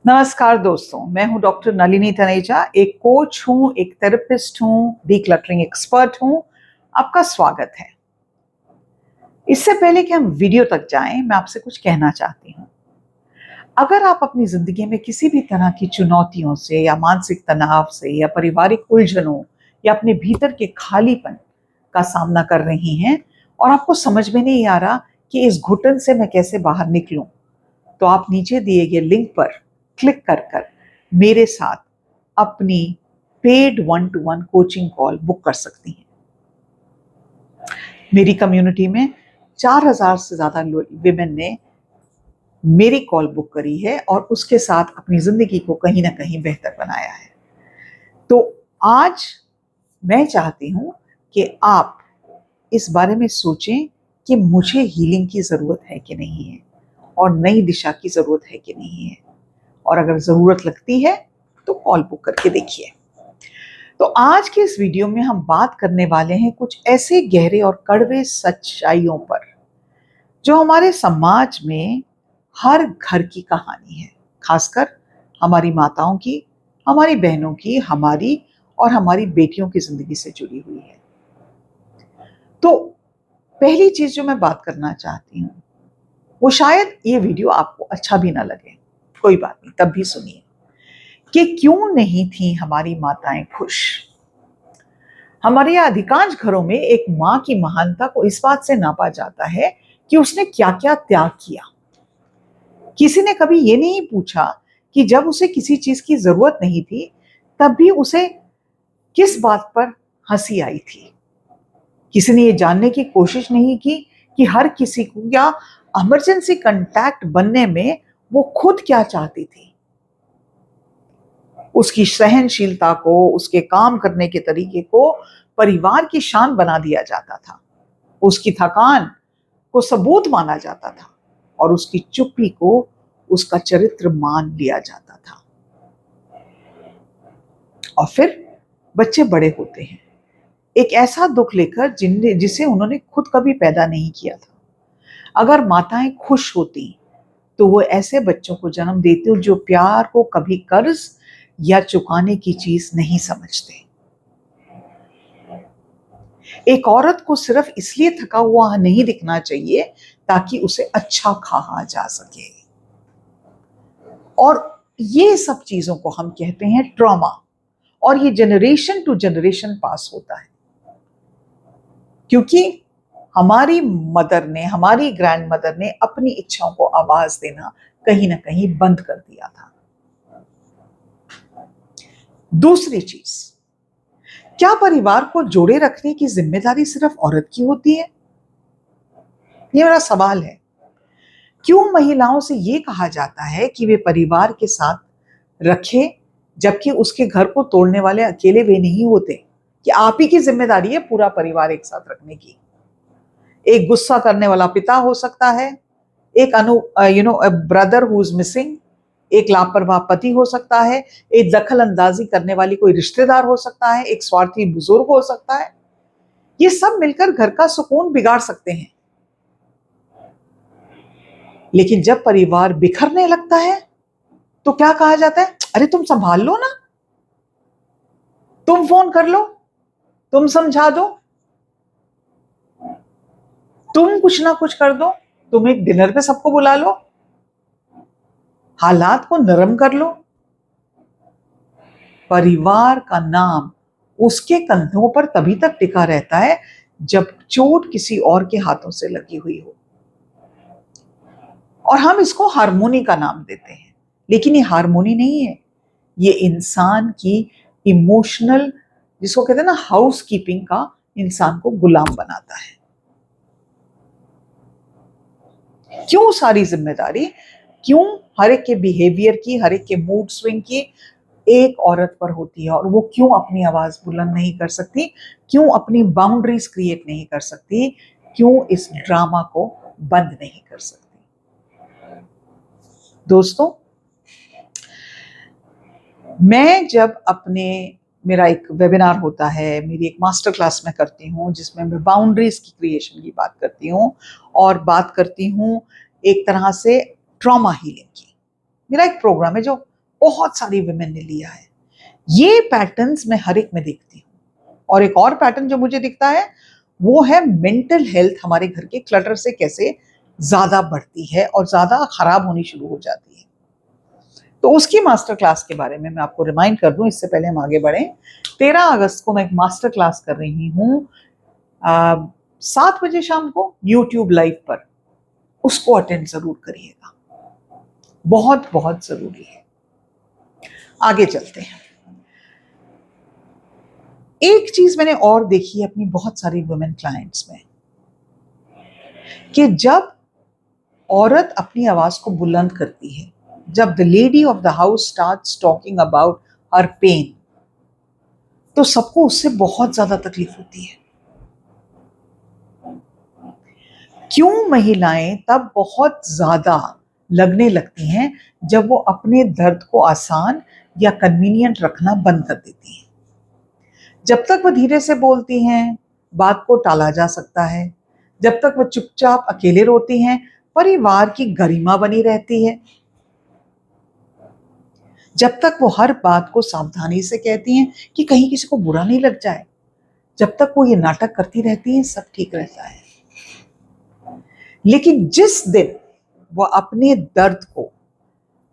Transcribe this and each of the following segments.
नमस्कार दोस्तों, मैं हूं डॉक्टर नलिनी तनेजा। एक कोच हूं, एक थेरेपिस्ट हूं, डीक्लटरिंग एक्सपर्ट हूं। आपका स्वागत है। इससे पहले कि हम वीडियो तक जाएं, मैं आपसे कुछ कहना चाहती हूं। अगर आप अपनी जिंदगी में किसी भी तरह की चुनौतियों से या मानसिक तनाव से या पारिवारिक उलझनों या अपने भीतर के खालीपन का सामना कर रही हैं और आपको समझ में नहीं आ रहा कि इस घुटन से मैं कैसे बाहर निकलूं, तो आप नीचे दिए गए लिंक पर क्लिक कर कर मेरे साथ अपनी paid 1-to-1 coaching call book कर सकती हैं। मेरी कम्युनिटी में 4000 से ज्यादा विमेन ने मेरी कॉल बुक करी है और उसके साथ अपनी जिंदगी को कहीं ना कहीं बेहतर बनाया है। तो आज मैं चाहती हूं कि आप इस बारे में सोचें कि मुझे हीलिंग की जरूरत है कि नहीं है और नई दिशा की जरूरत है कि नहीं है, और अगर जरूरत लगती है तो कॉल बुक करके देखिए। तो आज के इस वीडियो में हम बात करने वाले हैं कुछ ऐसे गहरे और कड़वे सच्चाइयों पर जो हमारे समाज में हर घर की कहानी है, खासकर हमारी माताओं की, हमारी बहनों की, हमारी और हमारी बेटियों की जिंदगी से जुड़ी हुई है। तो पहली चीज जो मैं बात करना चाहती हूँ वो शायद ये वीडियो आपको अच्छा भी ना लगे, कोई बात नहीं, तब भी सुनिए कि क्यों नहीं थी हमारी माताएं खुश। हमारे यहाँ अधिकांश घरों में एक माँ की महानता को इस बात से नापा जाता है कि उसने क्या क्या त्याग किया। किसी ने कभी ये नहीं पूछा कि जब उसे किसी चीज की जरूरत नहीं थी तब भी उसे किस बात पर हंसी आई थी। किसी ने ये जानने की कोशिश नहीं की कि हर किसी को या इमरजेंसी कांटेक्ट बनने में वो खुद क्या चाहती थी। उसकी सहनशीलता को, उसके काम करने के तरीके को परिवार की शान बना दिया जाता था। उसकी थकान को सबूत माना जाता था और उसकी चुप्पी को उसका चरित्र मान लिया जाता था। और फिर बच्चे बड़े होते हैं एक ऐसा दुख लेकर जिसे उन्होंने खुद कभी पैदा नहीं किया था। अगर माताएं खुश होती तो वो ऐसे बच्चों को जन्म देते जो प्यार को कभी कर्ज या चुकाने की चीज नहीं समझते। एक औरत को सिर्फ इसलिए थका हुआ नहीं दिखना चाहिए ताकि उसे अच्छा कहा जा सके। और ये सब चीजों को हम कहते हैं ट्रॉमा, और ये जनरेशन टू जनरेशन पास होता है क्योंकि हमारी मदर ने, हमारी ग्रैंड मदर ने अपनी इच्छाओं को आवाज देना कहीं ना कहीं बंद कर दिया था। दूसरी चीज, क्या परिवार को जोड़े रखने की जिम्मेदारी सिर्फ औरत की होती है? ये मेरा सवाल है। क्यों महिलाओं से ये कहा जाता है कि वे परिवार के साथ रखे, जबकि उसके घर को तोड़ने वाले अकेले वे नहीं होते, कि आप ही की जिम्मेदारी है पूरा परिवार एक साथ रखने की। एक गुस्सा करने वाला पिता हो सकता है, एक ब्रदर हु इज मिसिंग, एक लापरवाह पति हो सकता है, एक दखल अंदाजी करने वाली कोई रिश्तेदार हो सकता है, एक स्वार्थी बुजुर्ग हो सकता है। ये सब मिलकर घर का सुकून बिगाड़ सकते हैं। लेकिन जब परिवार बिखरने लगता है तो क्या कहा जाता है? अरे तुम संभाल लो ना, तुम फोन कर लो, तुम समझा दो, तुम कुछ ना कुछ कर दो, तुम एक डिनर पे सबको बुला लो, हालात को नरम कर लो। परिवार का नाम उसके कंधों पर तभी तक टिका रहता है जब चोट किसी और के हाथों से लगी हुई हो। और हम इसको हार्मोनी का नाम देते हैं, लेकिन ये हार्मोनी नहीं है, ये इंसान की इमोशनल, जिसको कहते हैं ना हाउस कीपिंग का, इंसान को गुलाम बनाता है। क्यों सारी जिम्मेदारी, क्यों हर एक के बिहेवियर की, हर एक के मूड स्विंग की एक औरत पर होती है? और वो क्यों अपनी आवाज बुलंद नहीं कर सकती, क्यों अपनी बाउंड्रीज क्रिएट नहीं कर सकती, क्यों इस ड्रामा को बंद नहीं कर सकती? दोस्तों, मैं जब मेरा एक वेबिनार होता है, मेरी एक मास्टर क्लास में करती हूँ जिसमें मैं बाउंड्रीज की क्रिएशन की बात करती हूँ और बात करती हूँ एक तरह से ट्रॉमा हीलिंग की। मेरा एक प्रोग्राम है जो बहुत सारी वुमेन ने लिया है। ये पैटर्न्स मैं हर एक में देखती हूँ। और एक और पैटर्न जो मुझे दिखता है वो है मेंटल हेल्थ हमारे घर के क्लटर से कैसे ज्यादा बढ़ती है और ज्यादा खराब होनी शुरू हो जाती है। तो उसकी मास्टर क्लास के बारे में मैं आपको रिमाइंड कर दूं इससे पहले हम आगे बढ़ें। 13 अगस्त को मैं एक मास्टर क्लास कर रही हूँ 7 बजे शाम को यूट्यूब लाइव पर। उसको अटेंड जरूर करिएगा, बहुत बहुत जरूरी है। आगे चलते हैं। एक चीज मैंने और देखी है अपनी बहुत सारी वुमेन क्लाइंट्स में कि जब औरत अपनी आवाज को बुलंद करती है, जब the lady of the house starts talking about her pain, तो सबको उससे बहुत ज्यादा तकलीफ होती है। क्यों महिलाएं तब बहुत ज्यादा लगने लगती हैं जब वो अपने दर्द को आसान या कन्वीनियंट रखना बंद कर देती हैं। जब तक वो धीरे से बोलती हैं, बात को टाला जा सकता है। जब तक वो चुपचाप अकेले रोती हैं, परिवार की गरिमा बनी रहती है। जब तक वो हर बात को सावधानी से कहती हैं कि कहीं किसी को बुरा नहीं लग जाए, जब तक वो ये नाटक करती रहती हैं, सब ठीक रहता है। लेकिन जिस दिन वो अपने दर्द को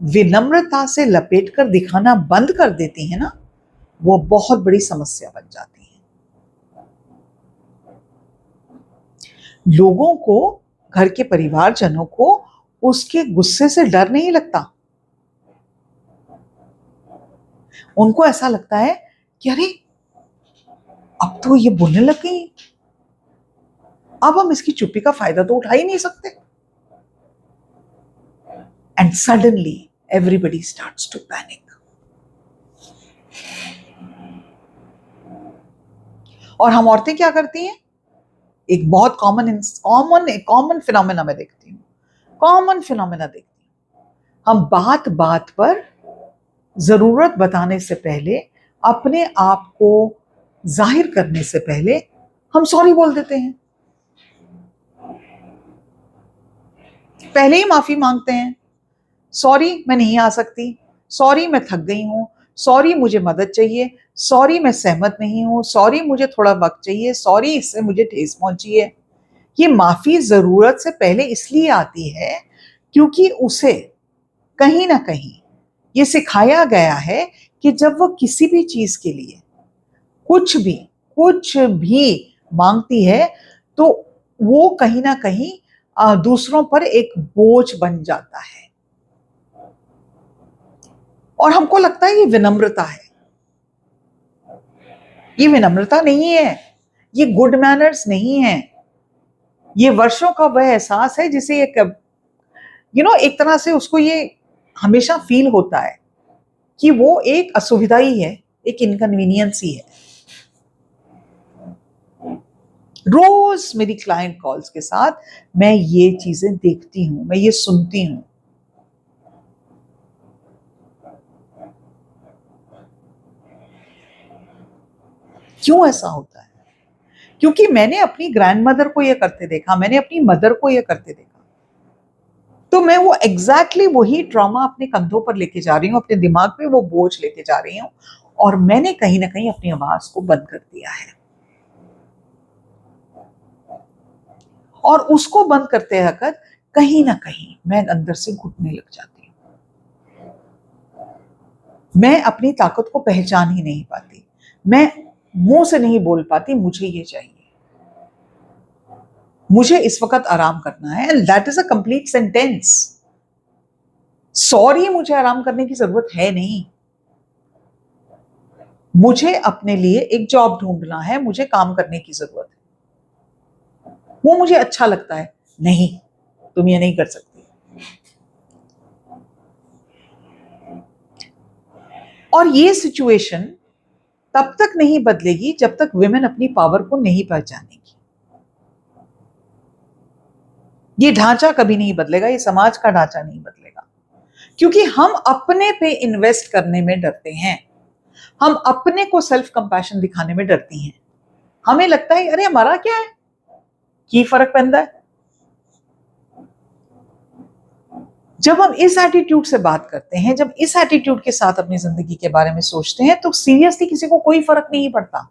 विनम्रता से लपेटकर दिखाना बंद कर देती है ना, वो बहुत बड़ी समस्या बन जाती है। लोगों को, घर के परिवारजनों को उसके गुस्से से डर नहीं लगता। उनको ऐसा लगता है कि अरे अब तो ये बोलने लग गई, अब हम इसकी चुप्पी का फायदा तो उठा ही नहीं सकते। And suddenly everybody starts to panic. और हम औरतें क्या करती हैं? एक बहुत कॉमन फिनोमेना मैं देखती हूँ, कॉमन फिनोमेना देखती हूँ। हम बात बात पर जरूरत बताने से पहले, अपने आप को जाहिर करने से पहले हम सॉरी बोल देते हैं। पहले ही माफी मांगते हैं, सॉरी मैं नहीं आ सकती, सॉरी मैं थक गई हूं, सॉरी मुझे मदद चाहिए, सॉरी मैं सहमत नहीं हूं, सॉरी मुझे थोड़ा वक्त चाहिए, सॉरी इससे मुझे ठेस पहुंची है। ये माफी जरूरत से पहले इसलिए आती है क्योंकि उसे कहीं ना कहीं ये सिखाया गया है कि जब वो किसी भी चीज के लिए कुछ भी मांगती है तो वो कहीं ना कहीं दूसरों पर एक बोझ बन जाता है। और हमको लगता है ये विनम्रता है। ये विनम्रता नहीं है, ये गुड मैनर्स नहीं है। ये वर्षों का वह एहसास है जिसे एक एक तरह से उसको ये हमेशा फील होता है कि वो एक असुविधा ही है, एक इनकन्वीनियंस ही है। रोज मेरी क्लाइंट कॉल्स के साथ मैं ये चीजें देखती हूं, मैं ये सुनती हूं। क्यों ऐसा होता है? क्योंकि मैंने अपनी ग्रैंडमदर को ये करते देखा, मैंने अपनी मदर को ये करते देखा। तो मैं वो एग्जैक्टली वही ट्रॉमा अपने कंधों पर लेके जा रही हूँ, अपने दिमाग पे वो बोझ लेके जा रही हूँ। और मैंने कहीं ना कहीं अपनी आवाज को बंद कर दिया है। और उसको बंद करते वक्त कहीं ना कहीं मैं अंदर से घुटने लग जाती हूँ। मैं अपनी ताकत को पहचान ही नहीं पाती। मैं मुंह से नहीं बोल पाती मुझे ये चाहिए, मुझे इस वक्त आराम करना है। And that is a complete sentence. Sorry मुझे आराम करने की जरूरत है नहीं। मुझे अपने लिए एक जॉब ढूंढना है, मुझे काम करने की जरूरत है, वो मुझे अच्छा लगता है। नहीं, तुम ये नहीं कर सकती। और ये सिचुएशन तब तक नहीं बदलेगी जब तक विमेन अपनी पावर को नहीं पहचानेगी। ये ढांचा कभी नहीं बदलेगा, ये समाज का ढांचा नहीं बदलेगा। क्योंकि हम अपने पे इन्वेस्ट करने में डरते हैं, हम अपने को सेल्फ कंपैशन दिखाने में डरती हैं। हमें लगता है अरे हमारा क्या है, की फर्क पैंदा है। जब हम इस एटीट्यूड से बात करते हैं, जब इस एटीट्यूड के साथ अपनी जिंदगी के बारे में सोचते हैं, तो सीरियसली किसी को कोई फर्क नहीं पड़ता।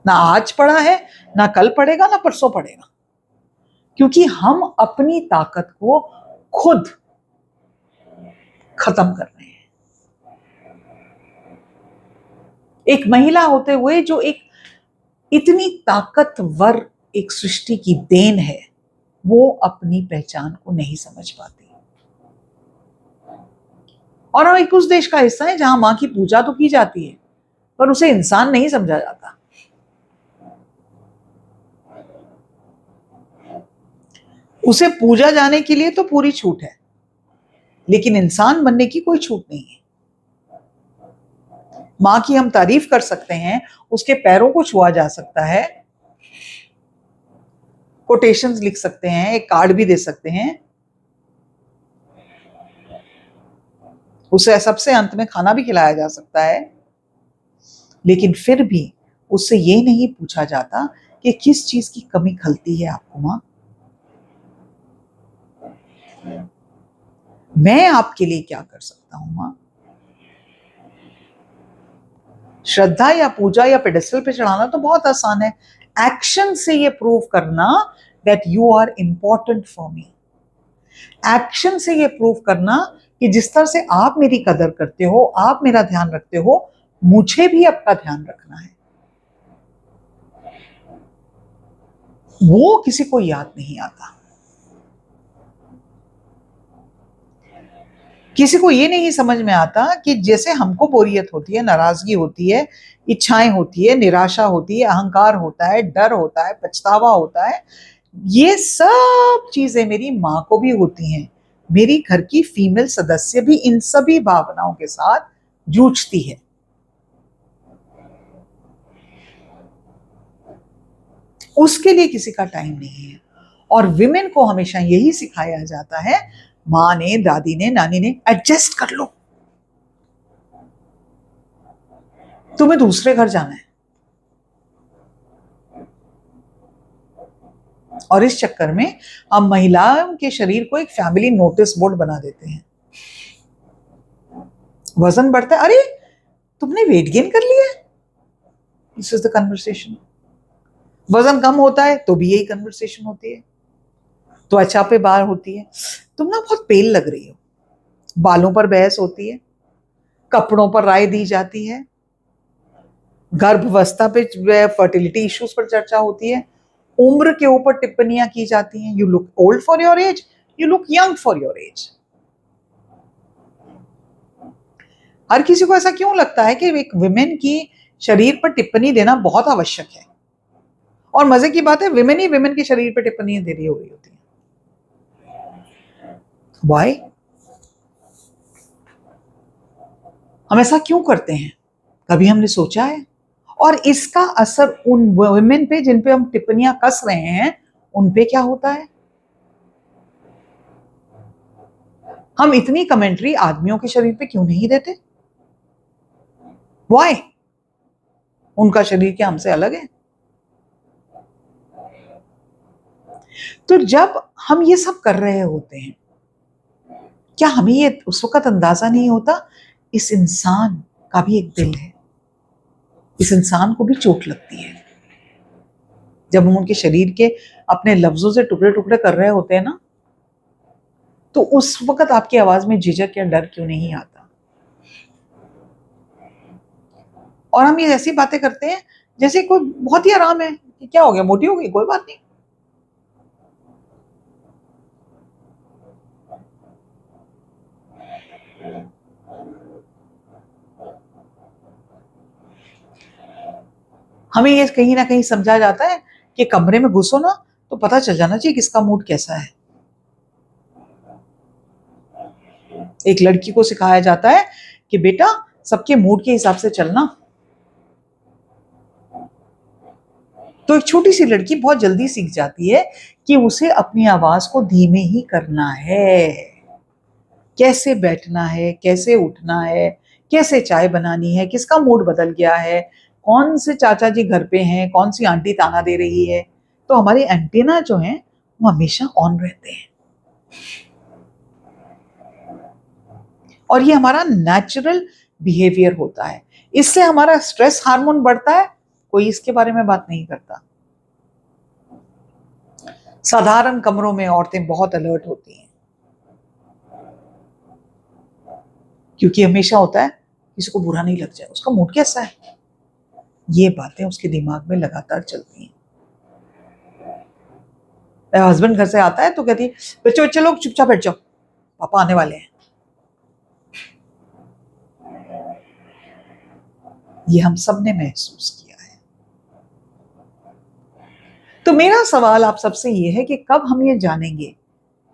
ना आज पड़ा है, ना कल पड़ेगा, ना परसों पड़ेगा, क्योंकि हम अपनी ताकत को खुद खत्म कर रहे हैं। एक महिला होते हुए जो एक इतनी ताकतवर एक सृष्टि की देन है, वो अपनी पहचान को नहीं समझ पाती। और हम एक उस देश का हिस्सा है जहां मां की पूजा तो की जाती है, पर उसे इंसान नहीं समझा जाता। उसे पूजा जाने के लिए तो पूरी छूट है, लेकिन इंसान बनने की कोई छूट नहीं है। मां की हम तारीफ कर सकते हैं, उसके पैरों को छुआ जा सकता है, कोटेशंस लिख सकते हैं, एक कार्ड भी दे सकते हैं, उसे सबसे अंत में खाना भी खिलाया जा सकता है, लेकिन फिर भी उससे ये नहीं पूछा जाता कि किस चीज की कमी खलती है आपको मां। मैं आपके लिए क्या कर सकता हूं मां। श्रद्धा या पूजा या पेडेस्टल पे चढ़ाना तो बहुत आसान है, एक्शन से ये प्रूव करना that you are important for me. Action से ये प्रूव करना कि जिस तरह से आप मेरी कदर करते हो, आप मेरा ध्यान रखते हो, मुझे भी आपका ध्यान रखना है। वो किसी को याद नहीं आता। किसी को ये नहीं समझ में आता कि जैसे हमको बोरियत होती है, नाराजगी होती है, इच्छाएं होती है, निराशा होती है, अहंकार होता है, डर होता है, पछतावा होता है, ये सब चीजें मेरी मां को भी होती हैं। मेरी घर की फीमेल सदस्य भी इन सभी भावनाओं के साथ जूझती है। उसके लिए किसी का टाइम नहीं है। और विमेन को हमेशा यही सिखाया जाता है, मां ने, दादी ने, नानी ने, एडजस्ट कर लो, तुम्हें दूसरे घर जाना है। और इस चक्कर में हम महिलाओं के शरीर को एक फैमिली नोटिस बोर्ड बना देते हैं। वजन बढ़ता है, अरे तुमने वेट गेन कर लिया है, दिस इज द कन्वर्सेशन। वजन कम होता है तो भी यही कन्वर्सेशन होती है। त्वचा पे बार होती है, तुम ना बहुत पेल लग रही हो। बालों पर बहस होती है, कपड़ों पर राय दी जाती है, गर्भावस्था पे, फर्टिलिटी इश्यूज पर चर्चा होती है, उम्र के ऊपर टिप्पणियां की जाती हैं। You look old for your age, you look young for your age. हर किसी को ऐसा क्यों लगता है कि एक विमेन की शरीर पर टिप्पणी देना बहुत आवश्यक है। और मजे की बात है, विमेन ही विमेन के शरीर पर टिप्पणी दे रही हो रही होती है। वाई? हम ऐसा क्यों करते हैं, कभी हमने सोचा है? और इसका असर उन वुमेन पे जिन पे हम टिप्पणियां कस रहे हैं, उन पे क्या होता है? हम इतनी कमेंट्री आदमियों के शरीर पे क्यों नहीं देते? वाई? उनका शरीर क्या हमसे अलग है? तो जब हम ये सब कर रहे होते हैं, क्या हमें ये उस वक्त अंदाजा नहीं होता, इस इंसान का भी एक दिल है, इस इंसान को भी चोट लगती है। जब हम उनके शरीर के अपने लफ्जों से टुकड़े टुकड़े कर रहे होते हैं ना, तो उस वक्त आपकी आवाज में झिझक या डर क्यों नहीं आता? और हम ये ऐसी बातें करते हैं जैसे कोई बहुत ही आराम है, कि क्या हो गया, मोटी हो गई, कोई बात नहीं। हमें ये कहीं ना कहीं समझा जाता है कि कमरे में घुसो ना तो पता चल जाना चाहिए किसका मूड कैसा है। एक लड़की को सिखाया जाता है कि बेटा सबके मूड के हिसाब से चलना। तो एक छोटी सी लड़की बहुत जल्दी सीख जाती है कि उसे अपनी आवाज को धीमे ही करना है, कैसे बैठना है, कैसे उठना है, कैसे चाय बनानी है, किसका मूड बदल गया है, कौन से चाचा जी घर पे हैं, कौन सी आंटी ताना दे रही है। तो हमारे एंटेना जो हैं वो हमेशा ऑन रहते हैं। और ये हमारा नेचुरल बिहेवियर होता है। इससे हमारा स्ट्रेस हार्मोन बढ़ता है, कोई इसके बारे में बात नहीं करता। साधारण कमरों में औरतें बहुत अलर्ट होती हैं, क्योंकि हमेशा होता है किसी को बुरा नहीं लग जाए, उसका मूड कैसा है, ये बातें उसके दिमाग में लगातार चलती हैं। हस्बैंड घर से आता है तो कहती है बच्चों बच्चे लोग चुपचाप बैठ जाओ, पापा आने वाले हैं। ये हम सब ने महसूस किया है। तो मेरा सवाल आप सबसे ये है कि कब हम ये जानेंगे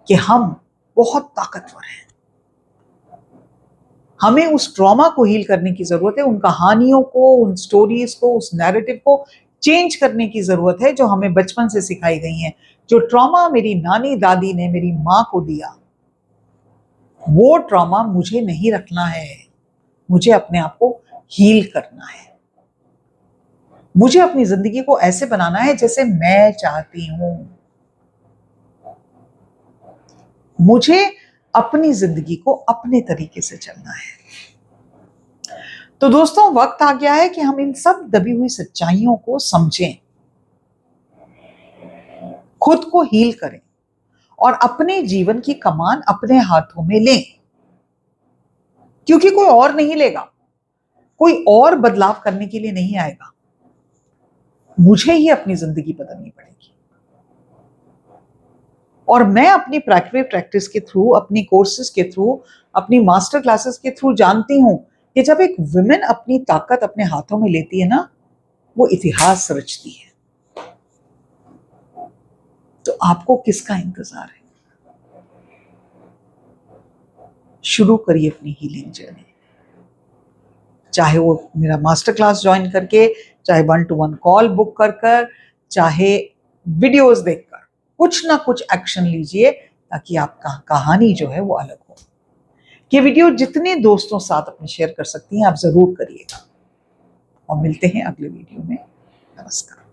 कि हम बहुत ताकतवर हैं। हमें उस ट्रॉमा को हील करने की जरूरत है, उन कहानियों को, उन स्टोरीज को, उस नैरेटिव को चेंज करने की जरूरत है जो हमें बचपन से सिखाई गई हैं। जो ट्रॉमा मेरी नानी दादी ने मेरी माँ को दिया, वो ट्रॉमा मुझे नहीं रखना है। मुझे अपने आप को हील करना है। मुझे अपनी जिंदगी को ऐसे बनाना है जैसे मैं चाहती हूं। मुझे अपनी जिंदगी को अपने तरीके से चलना है। तो दोस्तों, वक्त आ गया है कि हम इन सब दबी हुई सच्चाइयों को समझें, खुद को हील करें और अपने जीवन की कमान अपने हाथों में लें, क्योंकि कोई और नहीं लेगा, कोई और बदलाव करने के लिए नहीं आएगा। मुझे ही अपनी जिंदगी बदलनी पड़ेगी। और मैं अपनी प्राइवेट प्रैक्टिस के थ्रू, अपनी कोर्सेज के थ्रू, अपनी मास्टर क्लासेस के थ्रू जानती हूं कि जब एक वुमेन अपनी ताकत अपने हाथों में लेती है ना, वो इतिहास रचती है। तो आपको किसका इंतजार है? शुरू करिए अपनी हीलिंग जर्नी, चाहे वो मेरा मास्टर क्लास ज्वाइन करके, चाहे 1-to-1 कॉल बुक कर कर, चाहे वीडियोस देखकर, कुछ ना कुछ एक्शन लीजिए ताकि आपका कहानी जो है वो अलग हो। ये वीडियो जितने दोस्तों साथ अपने शेयर कर सकती हैं आप जरूर करिएगा। और मिलते हैं अगले वीडियो में। नमस्कार।